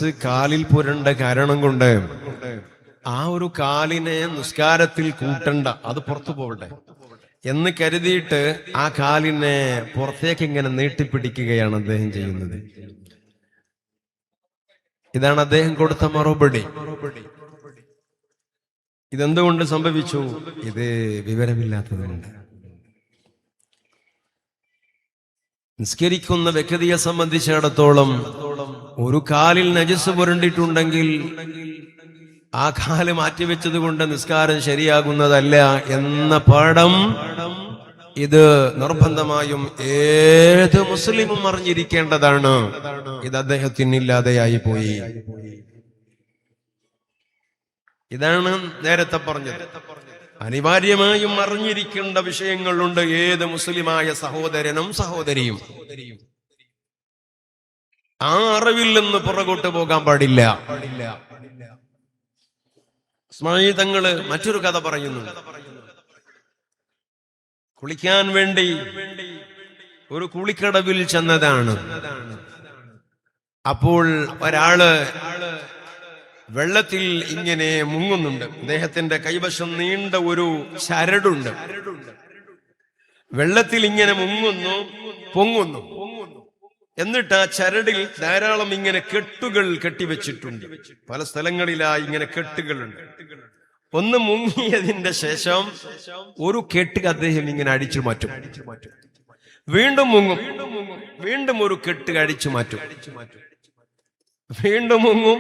നജസ് കാലിൽ പുരണ്ട കാരണം കൊണ്ട് ആ ഒരു കാലിനെ നിസ്കാരത്തിൽ കൂട്ടണ്ട, അത് പുറത്തു പോകട്ടെ എന്ന് കരുതിയിട്ട് ആ കാലിനെ പുറത്തേക്ക് ഇങ്ങനെ നീട്ടിപ്പിടിക്കുകയാണ് അദ്ദേഹം ചെയ്യുന്നത്. ഇതാണ് അദ്ദേഹം കൊടുത്ത മറുപടി. ഇതെന്തുകൊണ്ട് സംഭവിച്ചു? ഇത് വിവരമില്ലാത്തതുകൊണ്ട്. നിസ്കരിക്കുന്ന വ്യക്തിയെ സംബന്ധിച്ചിടത്തോളം ഒരു കാലിൽ നജസ് പുരണ്ടിട്ടുണ്ടെങ്കിൽ ആ കാല് മാറ്റിവെച്ചത് കൊണ്ട് നിസ്കാരം ശരിയാകുന്നതല്ല എന്ന പാഠം ഇത് നിർബന്ധമായും ഏത് മുസ്ലിമും അറിഞ്ഞിരിക്കേണ്ടതാണ്. ഇത് അദ്ദേഹത്തിനില്ലാതെയായി പോയി. ഇതാണ് നേരത്തെ പറഞ്ഞത്. അനിവാര്യമായും അറിഞ്ഞിരിക്കേണ്ട വിഷയങ്ങളുണ്ട് ഏത് മുസ്ലിമായ സഹോദരനും സഹോദരിയും. ആ അറിവിൽ നിന്ന് പുറകോട്ട് പോകാൻ പാടില്ല. ഇസ്മായിൽ തങ്ങള് മറ്റൊരു കഥ പറയുന്നുണ്ട്. കുളിക്കാൻ വേണ്ടി ഒരു കുളിക്കടവിൽ ചെന്നതാണ്. അപ്പോൾ ഒരാള് വെള്ളത്തിൽ ഇങ്ങനെ മുങ്ങുന്നുണ്ട്. അദ്ദേഹത്തിന്റെ കൈവശം നീണ്ട ഒരു ചരടുണ്ട്. വെള്ളത്തിൽ ഇങ്ങനെ മുങ്ങുന്നു, പൊങ്ങുന്നു. എന്നിട്ട് ആ ചരടിൽ ധാരാളം ഇങ്ങനെ കെട്ടുകൾ കെട്ടിവെച്ചിട്ടുണ്ട്. പല സ്ഥലങ്ങളിലായി ഇങ്ങനെ കെട്ടുകളുണ്ട്. ഒന്ന് മുങ്ങിയതിന്റെ ശേഷം ഒരു കെട്ട് അദ്ദേഹം ഇങ്ങനെ അടിച്ചു മാറ്റും. വീണ്ടും മുങ്ങും, വീണ്ടും ഒരു കെട്ട് അടിച്ചു മാറ്റും, വീണ്ടും മുങ്ങും,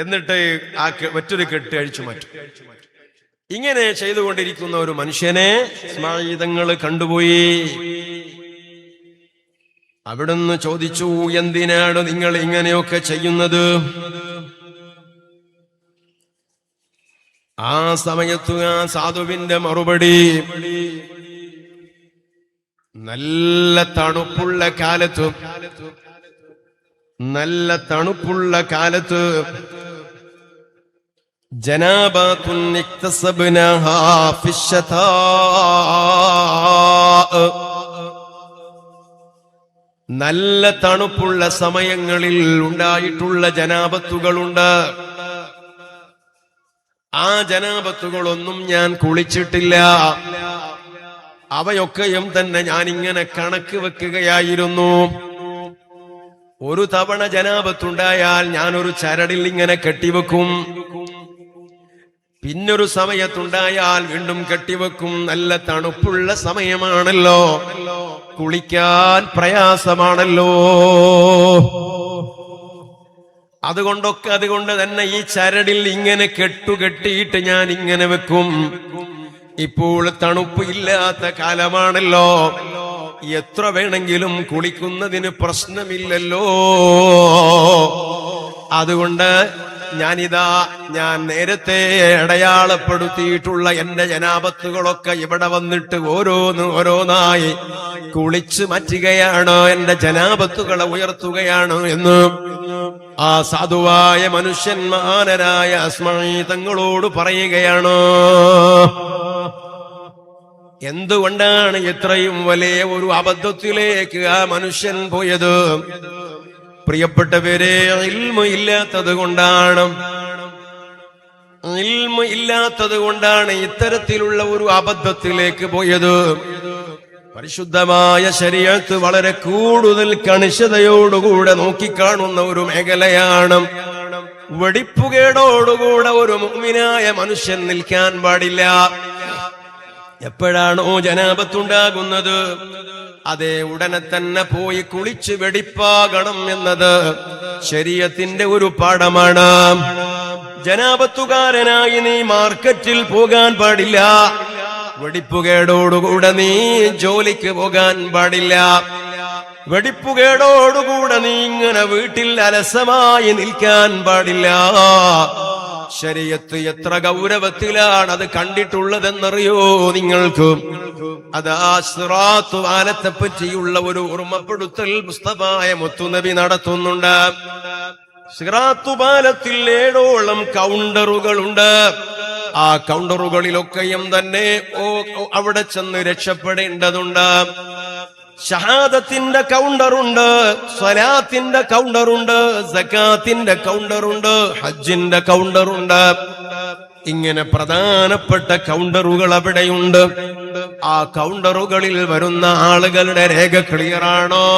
എന്നിട്ട് ആ മറ്റൊരു കെട്ട് അഴിച്ചു മാറ്റും. ഇങ്ങനെ ചെയ്തുകൊണ്ടിരിക്കുന്ന ഒരു മനുഷ്യനെ ഇസ്മാഈൽ തങ്ങൾ കണ്ടുപോയി. അവിടുന്ന് ചോദിച്ചു, എന്തിനാണ് നിങ്ങൾ ഇങ്ങനെയൊക്കെ ചെയ്യുന്നത്? ആ സമയത്ത് ആ സാധുവിന്റെ മറുപടി, നല്ല തണുപ്പുള്ള കാലത്ത് ജനാബത്തുൻ ഇക്തസബ്നാഹാ ഫിശ്ശതാ, നല്ല തണുപ്പുള്ള സമയങ്ങളിൽ ഉണ്ടായിട്ടുള്ള ജനാബത്തുകളുണ്ട്. ആ ജനാബത്തുകളൊന്നും ഞാൻ കുളിച്ചിട്ടില്ല. അവയൊക്കെയും തന്നെ ഞാൻ ഇങ്ങനെ കണക്ക് വെക്കുകയായിരുന്നു. ഒരു തവണ ജനാബത്തുണ്ടായാൽ ഞാനൊരു ചരടിൽ ഇങ്ങനെ കെട്ടിവെക്കും. പിന്നൊരു സമയത്തുണ്ടായാൽ വീണ്ടും കെട്ടിവെക്കും. നല്ല തണുപ്പുള്ള സമയമാണല്ലോ, കുളിക്കാൻ പ്രയാസമാണല്ലോ. അതുകൊണ്ട് തന്നെ ഈ ചരടിൽ ഇങ്ങനെ കെട്ടിയിട്ട് ഞാൻ ഇങ്ങനെ വെക്കും. ഇപ്പോൾ തണുപ്പ് ഇല്ലാത്ത കാലമാണല്ലോ, എത്ര വേണമെങ്കിലും കുളിക്കുന്നതിന് പ്രശ്നമില്ലല്ലോ. അതുകൊണ്ട് ഞാൻ നേരത്തെ അടയാളപ്പെടുത്തിയിട്ടുള്ള എന്റെ ജനാബത്തുകളൊക്കെ ഇവിടെ വന്നിട്ട് ഓരോന്നായി കുളിച്ചു മാറ്റുകയാണ്, എന്റെ ജനാബത്തുകളെ ഉയർത്തുകയാണ് എന്ന് ആ സാധുവായ മനുഷ്യൻ മഹാനരായ ഇസ്മാഈൽ തങ്ങളോട് പറയുകയാണ്. എന്തുകൊണ്ടാണ് ഇത്രയും വലിയ ഒരു അബദ്ധത്തിലേക്ക് ആ മനുഷ്യൻ പോയത്? പ്രിയപ്പെട്ടവരെ, ഇൽമു ഇല്ലാത്തത് കൊണ്ടാണ് ഇത്തരത്തിലുള്ള ഒരു അബദ്ധത്തിലേക്ക് പോയത്. പരിശുദ്ധമായ ശരീഅത്ത് വളരെ കൂടുതൽ കണിശതയോടുകൂടെ നോക്കിക്കാണുന്ന ഒരു മേഖലയാണ്. വെടിപ്പുകേടോടുകൂടെ ഒരു മുഅ്മിനായ മനുഷ്യൻ നിൽക്കാൻ പാടില്ല. എപ്പോഴാണോ ജനാബത്തുണ്ടാകുന്നത്, അതേ ഉടനെ തന്നെ പോയി കുളിച്ച് വെടിപ്പാകണം എന്നത് ശരീഅത്തിന്റെ ഒരു പാഠമാണ്. ജനാബത്തുകാരനായി നീ മാർക്കറ്റിൽ പോകാൻ പാടില്ല. വെടിപ്പുകേടോടുകൂടെ നീ ജോലിക്ക് പോകാൻ പാടില്ല. വെടിപ്പുകേടോടുകൂടെ നീ ഇങ്ങനെ വീട്ടിൽ അലസമായി നിൽക്കാൻ പാടില്ല. ശരീഅത്ത് എത്ര ഗൗരവത്തിലാണ് അത് കണ്ടിട്ടുള്ളതെന്നറിയോ നിങ്ങൾക്ക്? അതാ സിറാത്ത് പാലത്തെ പറ്റിയുള്ള ഒരു ഓർമ്മപ്പെടുത്തൽ മുസ്തഫായ മുത്തുനബി നടത്തുന്നുണ്ട്. സിറാത്ത് പാലത്തിൽ 7ഓളം കൗണ്ടറുകളുണ്ട്. ആ കൗണ്ടറുകളിലൊക്കെയും തന്നെ അവിടെ ചെന്ന് രക്ഷപ്പെടേണ്ടതുണ്ട്. ഷഹാദത്തിന്റെ കൗണ്ടറുണ്ട്, സ്വലാത്തിന്റെ കൗണ്ടറുണ്ട്, സകാത്തിന്റെ കൗണ്ടറുണ്ട്, ഹജ്ജിന്റെ കൗണ്ടറുണ്ട്. ഇങ്ങനെ പ്രധാനപ്പെട്ട കൗണ്ടറുകൾ അവിടെയുണ്ട്. ആ കൗണ്ടറുകളിൽ വരുന്ന ആളുകളുടെ രേഖ ക്ലിയറാണോ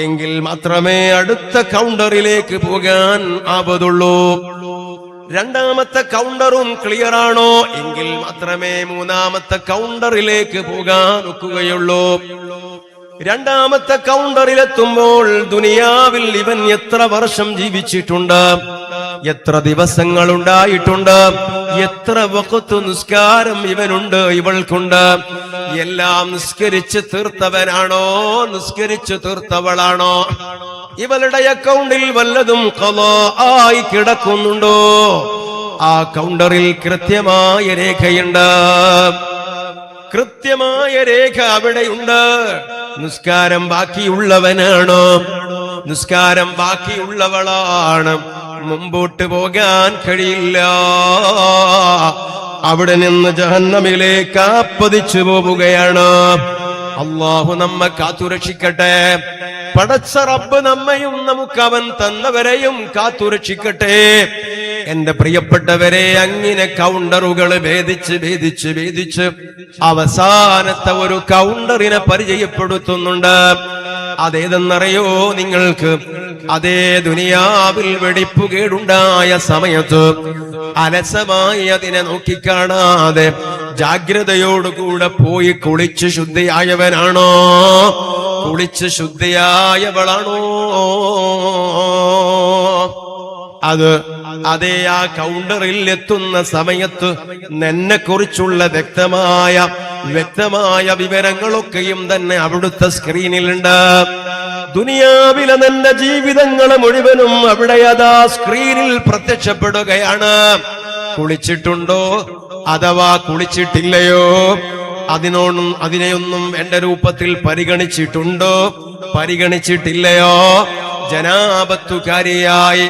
എങ്കിൽ മാത്രമേ അടുത്ത കൗണ്ടറിലേക്ക് പോകാൻ ആവതുള്ളൂ. രണ്ടാമത്തെ കൗണ്ടറും ക്ലിയറാണോ എങ്കിൽ മാത്രമേ മൂന്നാമത്തെ കൗണ്ടറിലേക്ക് പോകാൻ ഒക്കുകയുള്ളൂ. രണ്ടാമത്തെ കൗണ്ടറിലെത്തുമ്പോൾ ദുനിയാവിൽ ഇവൻ എത്ര വർഷം ജീവിച്ചിട്ടുണ്ട്, എത്ര ദിവസങ്ങൾ ഉണ്ടായിട്ടുണ്ട്, എത്ര വഖത്ത് നിസ്കാരം ഇവനുണ്ട്, ഇവൾക്കുണ്ട്, എല്ലാം നിസ്കരിച്ച് തീർത്തവനാണോ, നിസ്കരിച്ച് തീർത്തവളാണോ, ഇവളുടെ അക്കൗണ്ടിൽ വല്ലതും ഖളാ ആയി കിടക്കുന്നുണ്ടോ? ആ കൗണ്ടറിൽ കൃത്യമായ രേഖയുണ്ട്, കൃത്യമായ രേഖ അവിടെയുണ്ട്. നിസ്കാരം ബാക്കിയുള്ളവനാണോ, നിസ്കാരം ബാക്കിയുള്ളവളാണ്, മുമ്പോട്ട് പോകാൻ കഴിയില്ല. അവിടെ നിന്ന് ജഹന്നമിലേക്ക് പതിച്ചു പോവുകയാണ്. അല്ലാഹു നമ്മെ കാത്തുരക്ഷിക്കട്ടെ. പടച്ച റബ്ബ് നമ്മയും നമുക്ക് അവൻ തന്നവരെയും കാത്തുരക്ഷിക്കട്ടെ. എന്റെ പ്രിയപ്പെട്ടവരെ, അങ്ങനെ കൗണ്ടറുകൾ ഭേദിച്ച് ഭേദിച്ച് ഭേദിച്ച് അവസാനത്തെ ഒരു കൗണ്ടറിനെ പരിചയപ്പെടുത്തുന്നുണ്ട്. അതേതെന്നറിയോ നിങ്ങൾക്ക്? അതേ ദുനിയാവിൽ വെടിപ്പുകേടുണ്ടായ സമയത്ത് അലസമായി അതിനെ നോക്കിക്കാണാതെ ജാഗ്രതയോടുകൂടെ പോയി കുളിച്ച് ശുദ്ധിയായവനാണോ, കുളിച്ച് ശുദ്ധിയായവളാണോ? അതേ ആ കൗണ്ടറിൽ എത്തുന്ന സമയത്ത് നിന്നെ കുറിച്ചുള്ള വ്യക്തമായ വിവരങ്ങളൊക്കെയും തന്നെ അവിടുത്തെ സ്ക്രീനിലുണ്ട്. ദുനിയാവിലെ നിന്റെ ജീവിതങ്ങൾ മുഴുവനും അവിടെ അതാ സ്ക്രീനിൽ പ്രത്യക്ഷപ്പെടുകയാണ്. കുളിച്ചിട്ടുണ്ടോ അഥവാ കുളിച്ചിട്ടില്ലയോ, അതിനെയൊന്നും എന്റെ രൂപത്തിൽ പരിഗണിച്ചിട്ടുണ്ടോ, പരിഗണിച്ചിട്ടില്ലയോ? ജനാപത്തുകാരിയായി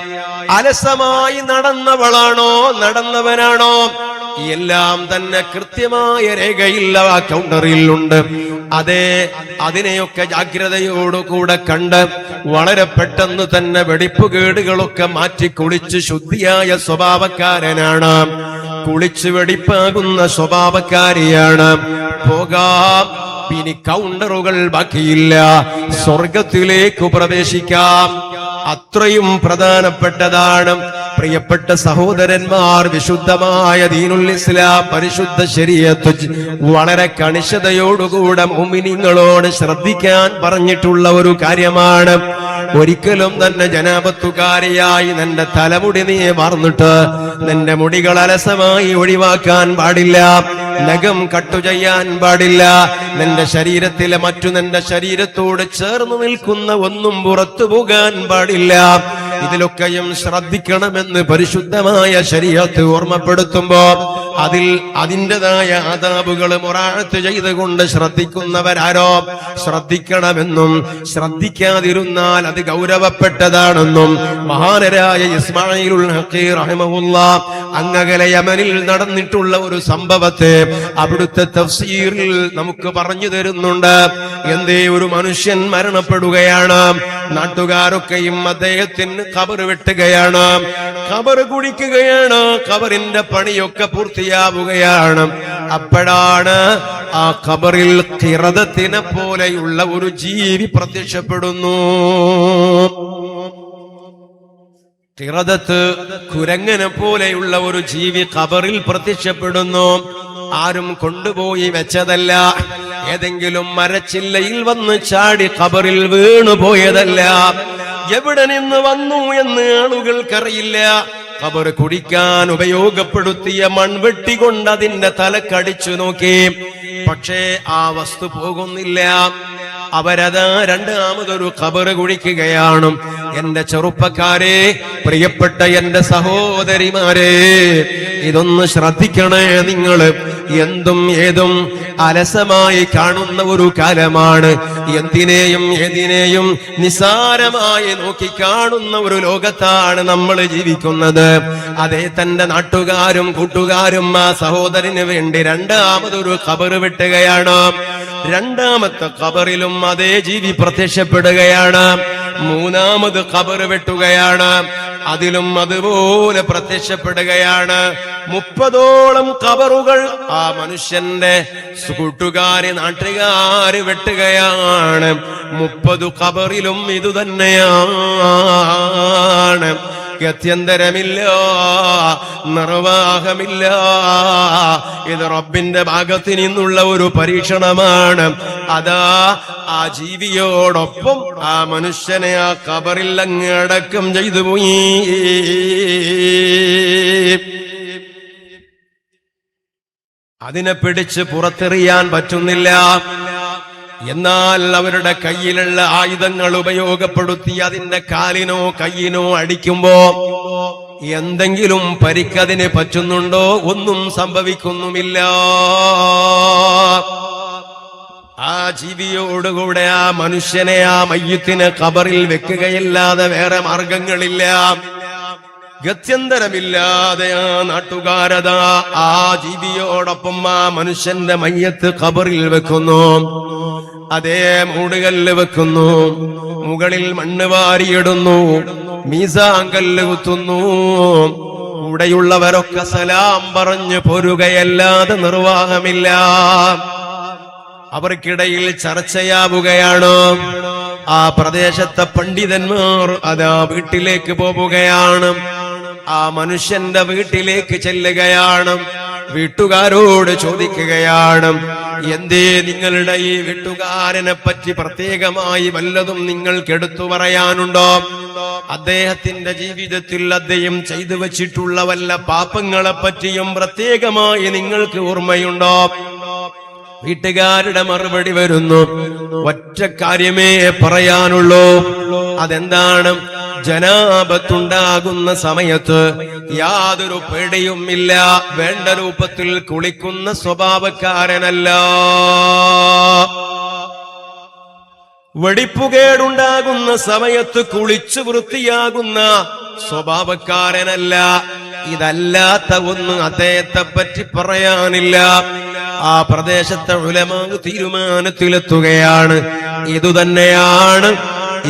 അലസമായി നടന്നവളാണോ, നടന്നവനാണോ? എല്ലാം തന്നെ കൃത്യമായ രേഖയില്ല ആ കൗണ്ടറിലുണ്ട്. അതെ, അതിനെയൊക്കെ ജാഗ്രതയോടുകൂടെ കണ്ട് വളരെ പെട്ടെന്ന് തന്നെ വെടിപ്പുകേടുകളൊക്കെ മാറ്റി കുളിച്ച് ശുദ്ധിയായ സ്വഭാവക്കാരനാണ്, കുളിച്ച് വെടിപ്പാകുന്ന സ്വഭാവക്കാരിയാണ്. പോകാം, ഇനി കൗണ്ടറുകൾ ബാക്കിയില്ല, സ്വർഗത്തിലേക്ക് പ്രവേശിക്കാം. അത്രയും പ്രധാനപ്പെട്ടതാണ്. പ്രിയപ്പെട്ട സഹോദരന്മാർ, വിശുദ്ധമായ ദീനുൽ ഇസ്ലാം, പരിശുദ്ധ ശരീഅത്ത് വളരെ കണിശതയോടുകൂടെ മുഅ്മിനീങ്ങളോട് ശ്രദ്ധിക്കാൻ പറഞ്ഞിട്ടുള്ള ഒരു കാര്യമാണ്. ഒരിക്കലും തന്നെ ജനാപത്തുകാരിയായി നിന്റെ തലമുടി നീ വാർന്നിട്ട് നിന്റെ മുടികൾ അലസമായി ഒഴിവാക്കാൻ പാടില്ല, നഖം കട്ടു ചെയ്യാൻ പാടില്ല, നിന്റെ ശരീരത്തിലെ നിന്റെ ശരീരത്തോട് ചേർന്ന് നിൽക്കുന്ന ഒന്നും പുറത്തു പോകാൻ പാടില്ല. ഇതിലൊക്കെയും ശ്രദ്ധിക്കണമെന്ന് പരിശുദ്ധമായ ശരീഅത്ത് ഓർമ്മപ്പെടുത്തുമ്പോ അതിൻ്റെതായ ആദാബുകൾ മുറാഅത്ത് ചെയ്തുകൊണ്ട് ശ്രദ്ധിക്കുന്നവരാരോ ശ്രദ്ധിക്കണമെന്നും ശ്രദ്ധിക്കാതിരുന്നാൽ അത് ഗൗരവപ്പെട്ടതാണെന്നും മഹാനരായ ഇസ്മാഈലുൽ ഹഖീ റഹിമഹുല്ലാഹ് അങ്ങകലെ യമനിൽ നടന്നിട്ടുള്ള ഒരു സംഭവത്തെ അവിടുത്തെ തഫ്സീറിൽ നമുക്ക് പറഞ്ഞു തരുന്നുണ്ട്. എന്തേ, ഒരു മനുഷ്യൻ മരണപ്പെടുകയാണ്, നാട്ടുകാരൊക്കെയും അദ്ദേഹത്തിന് ഖബർ വെട്ടുകയാണ്, ഖബർ കുഴിക്കുകയാണ്, ഖബറിന്റെ പണിയൊക്കെ പൂർത്തിയാവുകയാണ്. അപ്പോഴാണ് ആ ഖബറിൽ ഖിറദത്തിനെ പോലെയുള്ള ഒരു ജീവി പ്രത്യക്ഷപ്പെടുന്നു. ഖിറദത്ത്, കുരങ്ങനെ പോലെയുള്ള ഒരു ജീവി ഖബറിൽ പ്രത്യക്ഷപ്പെടുന്നു. ആരും കൊണ്ടുപോയി വെച്ചതല്ല, ഏതെങ്കിലും മരച്ചില്ലയിൽ വന്ന് ചാടി ഖബറിൽ വീണുപോയതല്ല. എവിടെ നിന്ന് വന്നു എന്ന് ആളുകൾക്കറിയില്ല. ഖബർ കുടിക്കാൻ ഉപയോഗപ്പെടുത്തിയ മൺവെട്ടി കൊണ്ട് അതിന്റെ തലക്കടിച്ചു നോക്കി, പക്ഷേ ആ വസ്തു പോകുന്നില്ല. അവരതാ രണ്ടാമതൊരു ഖബർ കുഴിക്കുകയാണ്. എന്റെ ചെറുപ്പക്കാരെ, പ്രിയപ്പെട്ട എന്റെ സഹോദരിമാരെ, ഇതൊന്ന് ശ്രദ്ധിക്കണേ നിങ്ങൾ. എന്തും ഏതും അലസമായി കാണുന്ന ഒരു കാലമാണ്. എന്തിനേയും ഏതിനേയും നിസാരമായി നോക്കി കാണുന്ന ഒരു ലോകത്താണ് നമ്മൾ ജീവിക്കുന്നത്. അതേ, തന്റെ നാട്ടുകാരും കൂട്ടുകാരും ആ സഹോദരന് വേണ്ടി രണ്ടാമതൊരു ഖബർ വെട്ടുകയാണ്. രണ്ടാമത്തെ ഖബറിലും അതേ ജീവി പ്രത്യക്ഷപ്പെടുകയാണ്. മൂന്നാമത് ഖബർ വെട്ടുകയാണ്, അതിലും അതുപോലെ പ്രത്യക്ഷപ്പെടുകയാണ്. 30ഓളം ഖബറുകൾ ആ മനുഷ്യന്റെ കൂട്ടുകാര് നാട്ടുകാര് വെട്ടുകയാണ്. 30 ഖബറിലും ഇതുതന്നെയാണ്. ഗത്യന്തരമില്ല, നിർവാഹമില്ല. ഇത് റബ്ബിന്റെ ഭാഗത്ത് നിന്നുള്ള ഒരു പരീക്ഷണമാണ്. അതാ ആ ജീവിയോടൊപ്പം ആ മനുഷ്യനെ ആ ഖബറിൽ അങ്ങ് അടക്കം ചെയ്തു പോയി. അതിനെ പിടിച്ച് പുറത്തെറിയാൻ പറ്റുന്നില്ല. എന്നാൽ അവരുടെ കയ്യിലുള്ള ആയുധങ്ങൾ ഉപയോഗപ്പെടുത്തി അതിന്റെ കാലിനോ കയ്യിനോ അടിക്കുമ്പോ എന്തെങ്കിലും പരിക്കതിന് പറ്റുന്നുണ്ടോ? ഒന്നും സംഭവിക്കുന്നുമില്ല. ആ ജീവിയോടുകൂടെ ആ മനുഷ്യനെ, ആ മയ്യത്തിനെ ഖബറിൽ വെക്കുകയല്ലാതെ വേറെ മാർഗങ്ങളില്ല. ഗത്യന്തരമില്ലാതെ ആ നാട്ടുകാരതാ ആ ജീവിയോടൊപ്പം ആ മനുഷ്യന്റെ മയ്യത്ത് ഖബറിൽ വെക്കുന്നു. അതേ മൂടുകല്ല് വെക്കുന്നു, മുകളിൽ മണ്ണ് വാരിയിടുന്നു, മീസാങ്കല്ല് കുത്തുന്നു. കൂടെയുള്ളവരൊക്കെ സലാം പറഞ്ഞ് പോരുകയല്ലാതെ നിർവാഹമില്ല. അവർക്കിടയിൽ ചർച്ചയാവുകയാണ്. ആ പ്രദേശത്തെ പണ്ഡിതന്മാർ അതാ വീട്ടിലേക്ക് പോവുകയാണ്. ആ മനുഷ്യന്റെ വീട്ടിലേക്ക് ചെല്ലുകയാണ്. വീട്ടുകാരോട് ചോദിക്കുകയാണ്, എന്തേ നിങ്ങളുടെ ഈ വീട്ടുകാരനെ പറ്റി പ്രത്യേകമായി വല്ലതും നിങ്ങൾക്ക് എടുത്തു പറയാനുണ്ടോ? അദ്ദേഹത്തിന്റെ ജീവിതത്തിൽ അദ്ദേഹം ചെയ്തു വച്ചിട്ടുള്ള വല്ല പാപങ്ങളെ പറ്റിയും പ്രത്യേകമായി നിങ്ങൾക്ക് ഓർമ്മയുണ്ടോ? വീട്ടുകാരുടെ മറുപടി വരുന്നു, ഒറ്റ കാര്യമേ പറയാനുള്ളൂ. അതെന്താണ്? ജനാബത്തുണ്ടാകുന്ന സമയത്ത് യാതൊരു പേടിയുമില്ല, വേണ്ട രൂപത്തിൽ കുളിക്കുന്ന സ്വഭാവക്കാരനല്ല. വെടിപ്പുകേടുണ്ടാകുന്ന സമയത്ത് കുളിച്ചു വൃത്തിയാകുന്ന സ്വഭാവക്കാരനല്ല. ഇതല്ലാത്ത ഒന്ന് അദ്ദേഹത്തെ പറ്റി പറയാനില്ല. ആ പ്രദേശത്തെ ഉലമാ തീരുമാനത്തിലെത്തുകയാണ്, ഇതുതന്നെയാണ്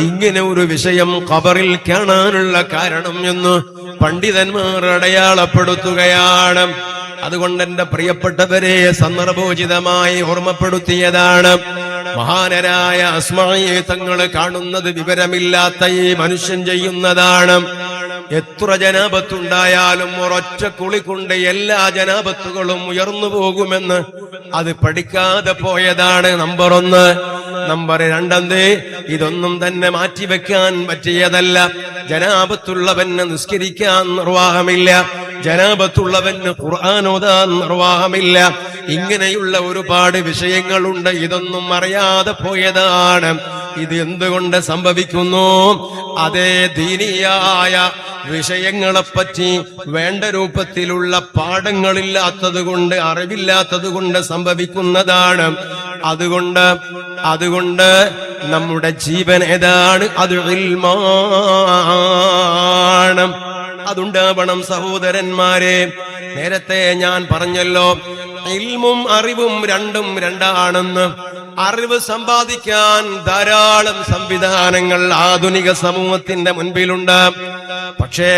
ഇങ്ങനെ ഒരു വിഷയം ഖബറിൽ കാണാനുള്ള കാരണം എന്ന് പണ്ഡിതന്മാർ അടയാളപ്പെടുത്തുകയാണ്. അതുകൊണ്ട് എന്റെ പ്രിയപ്പെട്ടവരെ സന്ദർഭോചിതമായി ഓർമ്മപ്പെടുത്തിയതാണ്. മഹാനരായ അസ്മാഈ തങ്ങൾ കാണുന്നത് വിവരമില്ലാത്ത ഈ മനുഷ്യൻ ചെയ്യുന്നതാണ്. എത്ര ജനാപത്തുണ്ടായാലും ഒരൊറ്റ കുളി കൊണ്ട് എല്ലാ ജനാപത്തുകളും ഉയർന്നു പോകുമെന്ന് അത് പഠിക്കാതെ പോയതാണ്. നമ്പർ 1. നമ്പർ 2, ഇതൊന്നും തന്നെ മാറ്റിവെക്കാൻ പറ്റിയതല്ല. ജനാപത്തുള്ളവന് നിസ്കരിക്കാൻ നിർവാഹമില്ല, ജനാപത്തുള്ളവന് ഖുർആൻ ഓതാൻ നിർവാഹമില്ല. ഇങ്ങനെയുള്ള ഒരുപാട് വിഷയങ്ങളുണ്ട്. ഇതൊന്നും അറിയാതെ പോയതാണ്. ഇത് എന്തുകൊണ്ട് സംഭവിക്കുന്നു? അതേ ദീനിയായ വിഷയങ്ങളെപ്പറ്റി വേണ്ട രൂപത്തിലുള്ള പാഠങ്ങളില്ലാത്തത് കൊണ്ട്, അറിവില്ലാത്തത് കൊണ്ട് സംഭവിക്കുന്നതാണ്. അതുകൊണ്ട് നമ്മുടെ ജീവൻ ഏതാണ്? അത് ഇൽമാണ്. അതുണ്ടാവണം സഹോദരന്മാരെ. നേരത്തെ ഞാൻ പറഞ്ഞല്ലോ, ഇൽമും അറിവും രണ്ടും രണ്ടാണെന്ന്. അറിവ് സമ്പാദിക്കാൻ ധാരാളം സംവിധാനങ്ങൾ ആധുനിക സമൂഹത്തിന്റെ മുൻപിലുണ്ട്. പക്ഷേ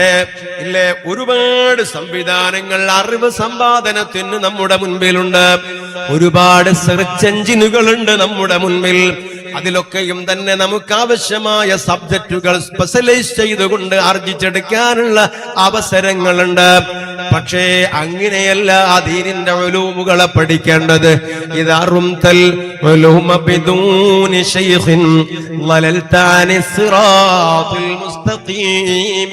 ഇല്ലേ, ഒരുപാട് സംവിധാനങ്ങൾ അറിവ് സമ്പാദനത്തിന് നമ്മുടെ മുൻപിലുണ്ട്. ഒരുപാട് സെർച്ച് എഞ്ചിനുകളുണ്ട് നമ്മുടെ മുൻപിൽ. അതിലൊക്കെയും തന്നെ നമുക്ക് ആവശ്യമായ സബ്ജക്റ്റുകൾ സ്പെഷ്യലൈസ് ചെയ്തുകൊണ്ട് ആർജിച്ചെടുക്കാനുള്ള അവസരങ്ങളുണ്ട്. പക്ഷേ അങ്ങനെയല്ല ദീനിന്റെ ഉലൂമുകളെ പഠിക്കേണ്ടത്. ഇദാറുംതൽ ഉലൂമ ബിദൂനി ശൈഖിൻ ളലൽത അനി സിറാത്തുൽ മുസ്തഖീം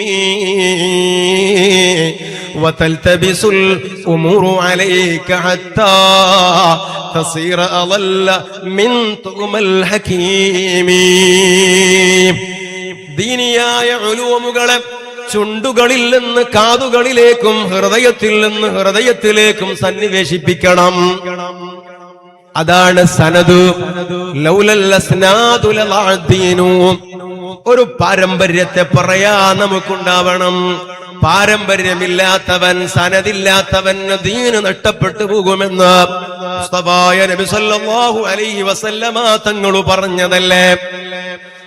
വതൽതബിസുൽ ഉമൂറു അലൈക ഹത്താ തസീറ അളല്ല മിൻ തുമൽ ഹകീം. ദീനിയായ ഉലൂമുകളെ ചുണ്ടുകളിൽ നിന്ന് കാതുകളിലേക്കും ഹൃദയത്തിൽ നിന്ന് ഹൃദയത്തിലേക്കും സന്നിവേശിപ്പിക്കണം. അതാണ് സനദ്. ലൗലൽ അസ്നാദു ലളഅദ്ദീനു. ഒരു പാരമ്പര്യത്തെ പറയാൻ നമുക്കുണ്ടാവണം. പാരമ്പര്യമില്ലാത്തവൻ, സനദില്ലാത്തവൻ ദീന് നഷ്ടപ്പെട്ടു പോകുമെന്ന് മുസ്തഫായ നബി സല്ലല്ലാഹു അലൈഹി വസല്ലമ തങ്ങൾ പറഞ്ഞതല്ലേ?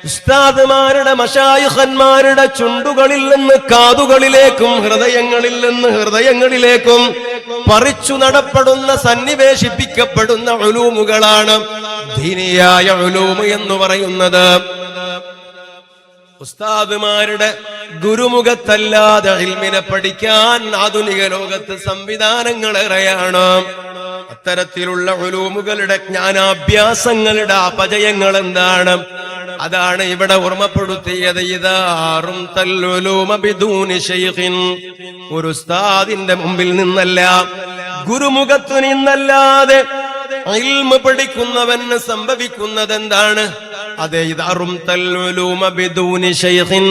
ഉസ്താദുമാരുടെ, മശായിഖന്മാരുടെ ചുണ്ടുകളിൽ നിന്ന് കാതുകളിലേക്കും ഹൃദയങ്ങളിൽ നിന്ന് ഹൃദയങ്ങളിലേക്കും പറിച്ചു നടപ്പെടുന്ന, സന്നിവേശിപ്പിക്കപ്പെടുന്ന ഉലൂമുകളാണ് ദീനിയായ ഉലൂമ് എന്ന് പറയുന്നത്. ഉസ്താദുമാരുടെ ഗുരുമുഖത്തല്ലാതെ ഇൽമിനെ പഠിക്കാൻ ആധുനിക ലോകത്ത് സംവിധാനങ്ങളേറെയാണ്. അത്തരത്തിലുള്ള ഉലൂമുകളുടെ ജ്ഞാനാഭ്യാസങ്ങളുടെ അപജയങ്ങൾ എന്താണ്? അതാണ് ഇവിടെ ഓർമ്മപ്പെടുത്തിയത്. ഇദാറും തല്ലുലൂമ ബിദൂനി ശൈഖിൻ, ഒരു ഉസ്താദിന്റെ മുമ്പിൽ നിന്നല്ല, ഗുരുമുഖത്തു നിന്നല്ലാതെ ഇൽമ് പഠിക്കുന്നവന് സംഭവിക്കുന്നത് എന്താണ്? അതെ, ഇദാറും തല്ലുലൂമ ബിദൂനി ശൈഖിൻ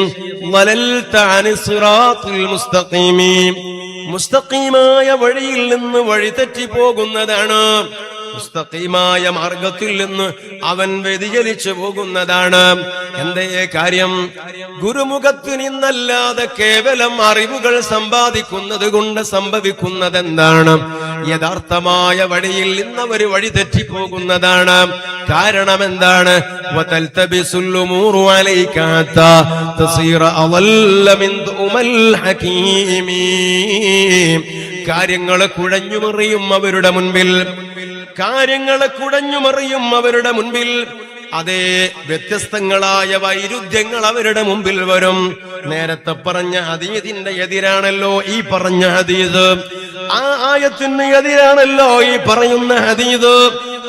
വലൽത അനി സിറാത്തിൽ മുസ്തഖീം, മുസ്തഖീമായ വഴിയിൽ നിന്ന് വഴിതെറ്റി പോകുന്നതാണ്. മുസ്തഖീമായ മാർഗത്തിൽ നിന്ന് അവൻ വ്യതിചലിച്ചു പോകുന്നതാണ്. എന്തേ കാര്യം? ഗുരുമുഖത്തു നിന്നല്ലാതെ കേവലം അറിവുകൾ സമ്പാദിക്കുന്നത് കൊണ്ട് സംഭവിക്കുന്നത് എന്താണ്? യഥാർത്ഥമായ വഴിയിൽ നിന്നവർ വഴി തെറ്റിപ്പോകുന്നതാണ്. കാരണം എന്താണ്? കാര്യങ്ങളെ കുഴഞ്ഞുമറിയും അവരുടെ മുൻപിൽ, കാര്യങ്ങളെ കുഴഞ്ഞുമറിയും അവരുടെ മുൻപിൽ. അതേ, വ്യത്യസ്തങ്ങളായ വൈരുദ്ധ്യങ്ങൾ അവരുടെ മുമ്പിൽ വരും. നേരത്തെ പറഞ്ഞ ഹദീസിന്റെ എതിരാണല്ലോ ഈ പറഞ്ഞ ഹദീസ്, ആ ആയത്തിന് എതിരാണല്ലോ ഈ പറയുന്ന ഹദീസ്.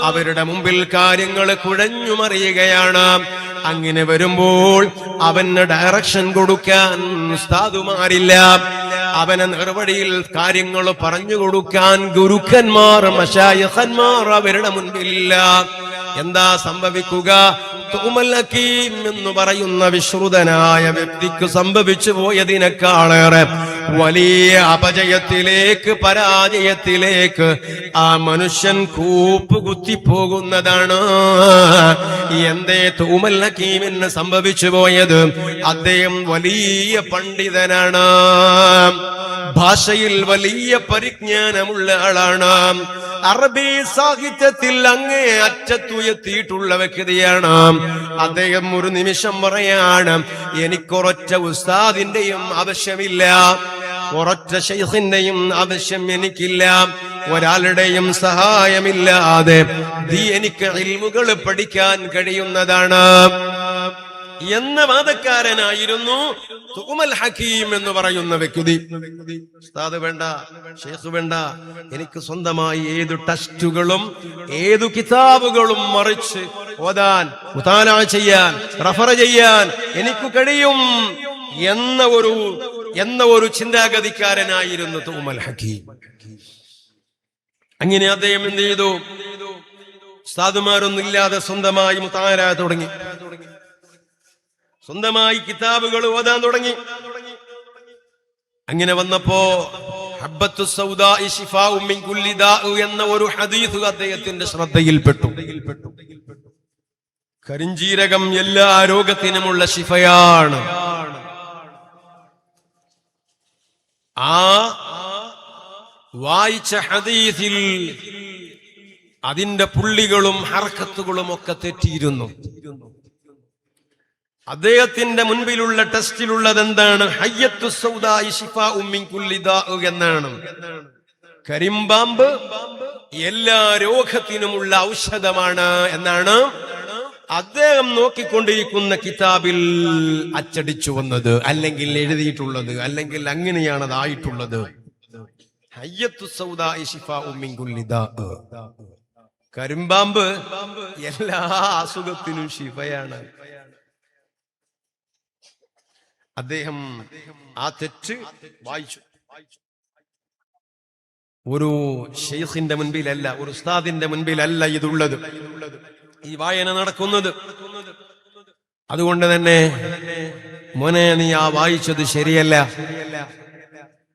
അവരുടെ മുമ്പിൽ കാര്യങ്ങൾ കുഴഞ്ഞുമറിയുകയാണ്. അങ്ങനെ വരുമ്പോൾ അവന് ഡയറക്ഷൻ കൊടുക്കാൻ ഉസ്താദുമാരില്ല, അവനെ നിർവഴിയിൽ കാര്യങ്ങൾ പറഞ്ഞു കൊടുക്കാൻ ഗുരുക്കന്മാർ, മശായിഖന്മാർ അവരുടെ മുൻപിലില്ല. എന്താ സംഭവിക്കുക? തുഅ്മുൽ ഹകീം എന്ന് പറയുന്ന വിശ്രുതനായ വ്യക്തിക്ക് സംഭവിച്ചു പോയതിനേക്കാളേറെ വലിയ അപജയത്തിലേക്ക്, പരാജയത്തിലേക്ക് ആ മനുഷ്യൻ കൂപ്പുകുത്തിപ്പോകുന്നതാണ്. എന്തേ തുഅ്മുൽ ഹകീമിന് സംഭവിച്ചു പോയത്? അദ്ദേഹം വലിയ പണ്ഡിതനാണ്, ഭാഷയിൽ വലിയ പരിജ്ഞാനമുള്ള ആളാണ്, അറബി സാഹിത്യത്തിൽ അങ്ങേ അറ്റത്തുയർത്തിയിട്ടുള്ള വ്യക്തിയാണ്. അദ്ദേഹം ഒരു നിമിഷം പറയാണ്, എനിക്കൊരൊറ്റ ഉസ്താദിന്റെയും ആവശ്യമില്ല, ഒരൊറ്റ ശൈഖിന്റെയും ആവശ്യം എനിക്കില്ല, ഒരാളുടെയും സഹായമില്ലാതെ എനിക്ക് ഇൽമുകൾ പഠിക്കാൻ കഴിയുന്നതാണ് എന്ന വാദക്കാരനായിരുന്നു തുഅ്മുൽ ഹകീം എന്ന് പറയുന്ന വ്യക്തി. ഉസ്താദ് വേണ്ട, ശൈഖ് വേണ്ട, എനിക്ക് സ്വന്തമായി ഏതു ടെസ്റ്റുകളും ഏതു കിതാബുകളും മറിച്ച് ഓതാൻ, മുതാലാ ചെയ്യാൻ, റഫർ ചെയ്യാൻ എനിക്ക് കഴിയും എന്ന ഒരു ചിന്താഗതിക്കാരനായിരുന്നു തുഅ്മുൽ ഹകീം. അങ്ങനെ അദ്ദേഹം എന്ത് ചെയ്തു? ഉസ്താദുമാരൊന്നും ഇല്ലാതെ സ്വന്തമായി മുതാലാ തുടങ്ങി, സ്വന്തമായി കിതാബുകൾ ഓതാൻ തുടങ്ങി. അങ്ങനെ വന്നപ്പോ ഹബ്ബത്തു സൗദാഇ ശിഫാഉ മിൻ കുല്ലി ദാഉ എന്ന ഒരു ഹദീസ് അദ്ദേഹത്തിന്റെ ശ്രദ്ധയിൽപ്പെട്ടു. കരിഞ്ജീരകം എല്ലാ രോഗത്തിനുമുള്ള ശിഫയാണ്. ആ വായിച്ച ഹദീസിൽ അതിന്റെ പുള്ളികളും ഹർക്കത്തുകളും ഒക്കെ തെറ്റിയിരുന്നു. അദ്ദേഹത്തിന്റെ മുൻപിലുള്ള ടെസ്റ്റിലുള്ളത് എന്താണ്? ഹയ്യത്തു സൗദാഇ ശിഫാഉ മിൻ കുല്ലി ദാഉ എന്നാണ്. കരിമ്പാമ്പ് എല്ലാ രോഗത്തിനുമുള്ള ഔഷധമാണ് എന്നാണ് അദ്ദേഹം നോക്കിക്കൊണ്ടിരിക്കുന്ന കിതാബിൽ അച്ചടിച്ചു വന്നത്, അല്ലെങ്കിൽ എഴുതിയിട്ടുള്ളത്, അല്ലെങ്കിൽ അങ്ങനെയാണ് അതായിട്ടുള്ളത്. ഹയ്യത്തു സൗദാഇ ശിഫാഉ മിൻ കുല്ലി ദാഉ, കരിമ്പാമ്പ് എല്ലാ അസുഖത്തിനും ശിഫയാണ്. അദ്ദേഹം ആ തെറ്റ് വായിച്ചു. ഒരു ശൈഖിന്റെ മുൻപിലല്ല, ഒരു ഉസ്താദിന്റെ മുൻപിലല്ല ഇതുള്ളത്, ഈ വായന നടക്കുന്നത്. അതുകൊണ്ട് തന്നെ മോനെ, നീ ആ വായിച്ചത് ശരിയല്ല,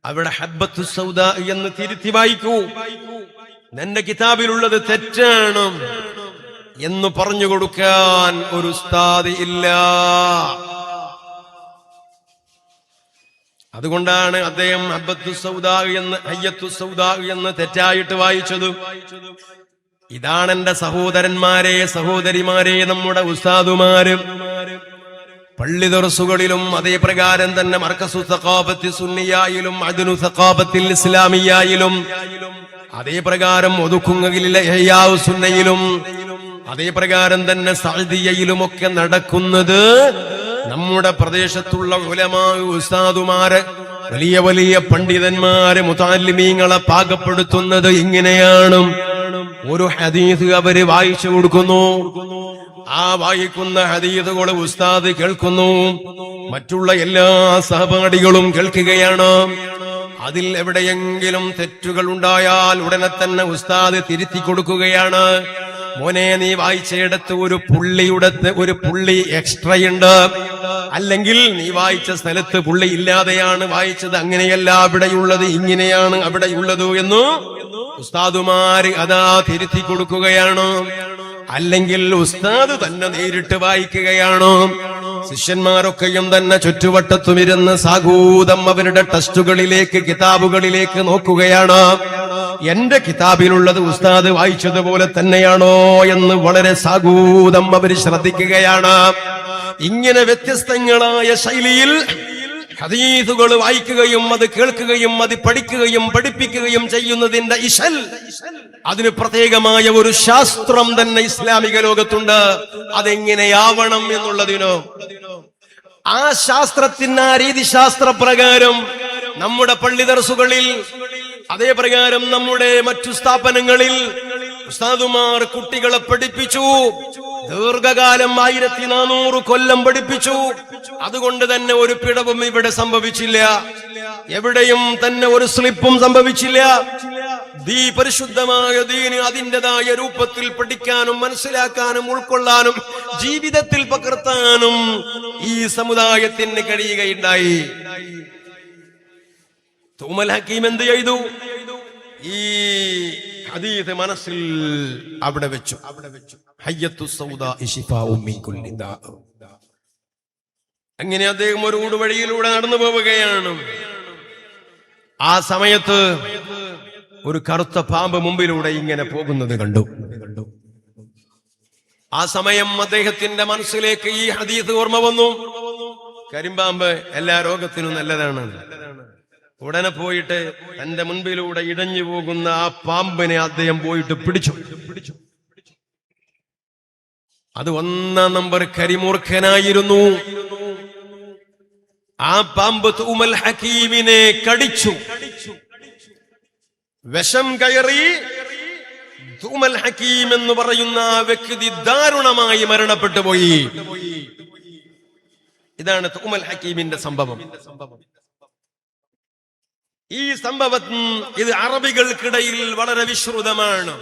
അവിടെ ഹബ്ബത്തു സൗദാ എന്ന് തിരുത്തി വായിക്കൂ, നിന്റെ കിതാബിലുള്ളത് തെറ്റാണ് എന്ന് പറഞ്ഞു കൊടുക്കാൻ ഒരു ഉസ്താദ് ഇല്ല. അതുകൊണ്ടാണ് അദ്ദേഹം ഹബ്ബത്തു സൗദാ എന്ന് ഹയ്യത്തു സൗദാ എന്ന് തെറ്റായിട്ട് വായിച്ചത്. ഇതാണ് എന്റെ സഹോദരന്മാരെ, സഹോദരിമാരെ, നമ്മുടെ ഉസ്താദുമാര് പള്ളി ദർസുകളിലും അതേ പ്രകാരം തന്നെ മർക്കസു സഖാഫത്തി സുന്നിയായിലും അദ്നു സഖാഫത്തിൽ ഇസ്ലാമിയായിലും അതേ പ്രകാരം ഒതുക്കുങ്ങലിലെ ഇഹ്യാ സുന്നയിലും അതേ പ്രകാരം തന്നെ സഅദിയയിലും ഒക്കെ നടക്കുന്നത് നമ്മുടെ പ്രദേശത്തുള്ള ഉലമാ ഉസ്താദുമാര് വലിയ വലിയ പണ്ഡിതന്മാര് മുതഅല്ലിമീങ്ങളെ പാകപ്പെടുത്തുന്നത് ഇങ്ങനെയാണ്. ഒരു ഹദീസ് അവര് വായിച്ചു കൊടുക്കുന്നു, ആ വായിക്കുന്ന ഹദീസുകൾ ഉസ്താദ് കേൾക്കുന്നു, മറ്റുള്ള എല്ലാ സഹപാഠികളും കേൾക്കുകയാണ്. അതിൽ എവിടെയെങ്കിലും തെറ്റുകൾ ഉണ്ടായാൽ ഉടനെ തന്നെ ഉസ്താദ് തിരുത്തി കൊടുക്കുകയാണ്. മോനെ, നീ വായിച്ചയിടത്ത് ഒരു പുള്ളി എക്സ്ട്രാ ഉണ്ട്, അല്ലെങ്കിൽ നീ വായിച്ച സ്ഥലത്ത് പുള്ളി ഇല്ലാതെയാണ് വായിച്ചത്, അങ്ങനെയല്ല അവിടെയുള്ളത്, ഇങ്ങനെയാണ് അവിടെയുള്ളത് എന്ന് ഉസ്താദുമാര് അതാ തിരുത്തി കൊടുക്കുകയാണ്. അല്ലെങ്കിൽ ഉസ്താദ് തന്നെ നേരിട്ട് വായിക്കുകയാണ്. ശിഷ്യന്മാരൊക്കെയും തന്നെ ചുറ്റുവട്ടത്തുമിരുന്ന് സാഗൂതം അവരുടെ ടെസ്റ്റുകളിലേക്ക് കിതാബുകളിലേക്ക് നോക്കുകയാണ്. എന്റെ കിതാബിലുള്ളത് ഉസ്താദ് വായിച്ചതുപോലെ തന്നെയാണോ എന്ന് വളരെ സാഗൂതം അവർ ശ്രദ്ധിക്കുകയാണ്. ഇങ്ങനെ വ്യത്യസ്തങ്ങളായ ശൈലിയിൽ ഹദീസുകൾ വായിക്കുകയും അത് കേൾക്കുകയും അത് പഠിക്കുകയും പഠിപ്പിക്കുകയും ചെയ്യുന്നതിന്റെ ഇശൽ, അതിന് പ്രത്യേകമായ ഒരു ശാസ്ത്രം തന്നെ ഇസ്ലാമിക ലോകത്തുണ്ട്. അതെങ്ങനെയാവണം എന്നുള്ളതിനോ ആ ശാസ്ത്രത്തിന്, ആ രീതിശാസ്ത്ര പ്രകാരം നമ്മുടെ പള്ളി ദർസുകളിൽ അതേ പ്രകാരം നമ്മുടെ മറ്റു സ്ഥാപനങ്ങളിൽ ഉസ്താദുമാർ കുട്ടികളെ പഠിപ്പിച്ചു. ദീർഘകാലം 1400 കൊല്ലം പഠിപ്പിച്ചു. അതുകൊണ്ട് തന്നെ ഒരു പിഴവും ഇവിടെ സംഭവിച്ചില്ല, എവിടെയും തന്നെ ഒരു സ്ലിപ്പും സംഭവിച്ചില്ല. പരിശുദ്ധമായ ദീന് അതിൻ്റെതായ രൂപത്തിൽ പഠിക്കാനും മനസ്സിലാക്കാനും ഉൾക്കൊള്ളാനും ജീവിതത്തിൽ പകർത്താനും ഈ സമുദായത്തിന് കഴിയുകയുണ്ടായി. തൂമൽ ഹക്കീം എന്ത് ചെയ്തു? ഈ ഹദീസ് മനസ്സിൽ അവിടെ വെച്ചു. ഹയ്യത്തു സൗദാ ശിഫാഉം മിൻ കുല്ലി ദാ. അങ്ങനെ അദ്ദേഹം ഒരു ഊടുവഴിയിലൂടെ നടന്നു പോവുകയാണ്. ആ സമയത്ത് ഒരു കറുത്ത പാമ്പ് മുമ്പിലൂടെ ഇങ്ങനെ പോകുന്നത് കണ്ടു. ആ സമയം അദ്ദേഹത്തിന്റെ മനസ്സിലേക്ക് ഈ ഹദീസ് ഓർമ്മ വന്നു. കരിമ്പാമ്പ് എല്ലാ രോഗത്തിനും നല്ലതാണ്. ഉടനെ പോയിട്ട് തന്റെ മുൻപിലൂടെ ഇടഞ്ഞു പോകുന്ന ആ പാമ്പിനെ അദ്ദേഹം പോയിട്ട് പിടിച്ചു. അത് 1 നമ്പർ കരിമൂർഖനായിരുന്നു. ആ പാമ്പ് തൂമൽ ഹക്കീമിനെ കടിച്ചു. വിഷം കയറി തൂമൽ ഹക്കീം എന്ന് പറയുന്ന ആ വ്യക്തി ദാരുണമായി മരണപ്പെട്ടു പോയി. ഇതാണ് തൂമൽ ഹക്കീമിന്റെ സംഭവം. ഈ സംഭവം ഇത് അറബികൾക്കിടയിൽ വളരെ വിശ്രുതമാണ്.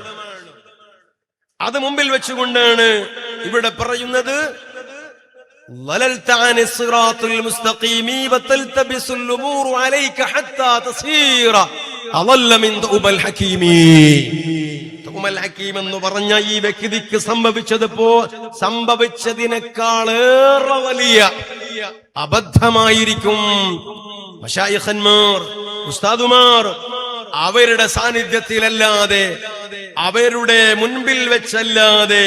അത് മുമ്പിൽ വെച്ചുകൊണ്ടാണ് ഇവിടെ പറയുന്നത്, ضللت عن الصراط المستقيم وتلتبس الأمور عليك حتى تصير أضل من ثوب الحكيم. ثوب الحكيم എന്ന് പറഞ്ഞ ഈ വ്യക്തിക്ക് സംഭവിച്ചതിനേക്കാളേറെ വലിയ അബദ്ധമായിരിക്കും മശായിഖന്മാർ, ഉസ്താദുമാർ അവരുടെ സാന്നിധ്യത്തിലല്ലാതെ, അവരുടെ മുൻപിൽ വെച്ചല്ലാതെ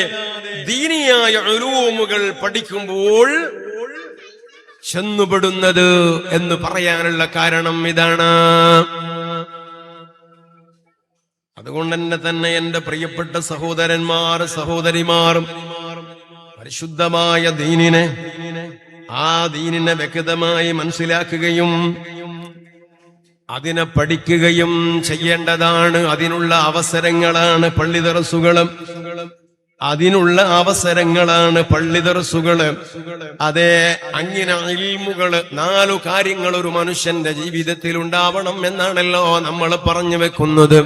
ദീനിയായ ഉലൂമുകൾ പഠിക്കുമ്പോൾ ചെന്നുപെടുന്നത് എന്ന് പറയാനുള്ള കാരണം ഇതാണ്. അതുകൊണ്ട് തന്നെ എന്റെ പ്രിയപ്പെട്ട സഹോദരന്മാർ, സഹോദരിമാർ, പരിശുദ്ധമായ ദീനിനെ, ആ ദീനിനെ വ്യക്തമായി മനസ്സിലാക്കുകയും അതിനെ പഠിക്കുകയും ചെയ്യേണ്ടതാണ്. അതിനുള്ള അവസരങ്ങളാണ് പള്ളി ദർസുകളും, അതിനുള്ള അവസരങ്ങളാണ് പള്ളി ദർസുകള്. അതെ, അങ്ങനെ ഇൽമുകള്, 4 കാര്യങ്ങൾ ഒരു മനുഷ്യന്റെ ജീവിതത്തിൽ ഉണ്ടാവണം എന്നാണല്ലോ നമ്മൾ പറഞ്ഞു വെക്കുന്നത്.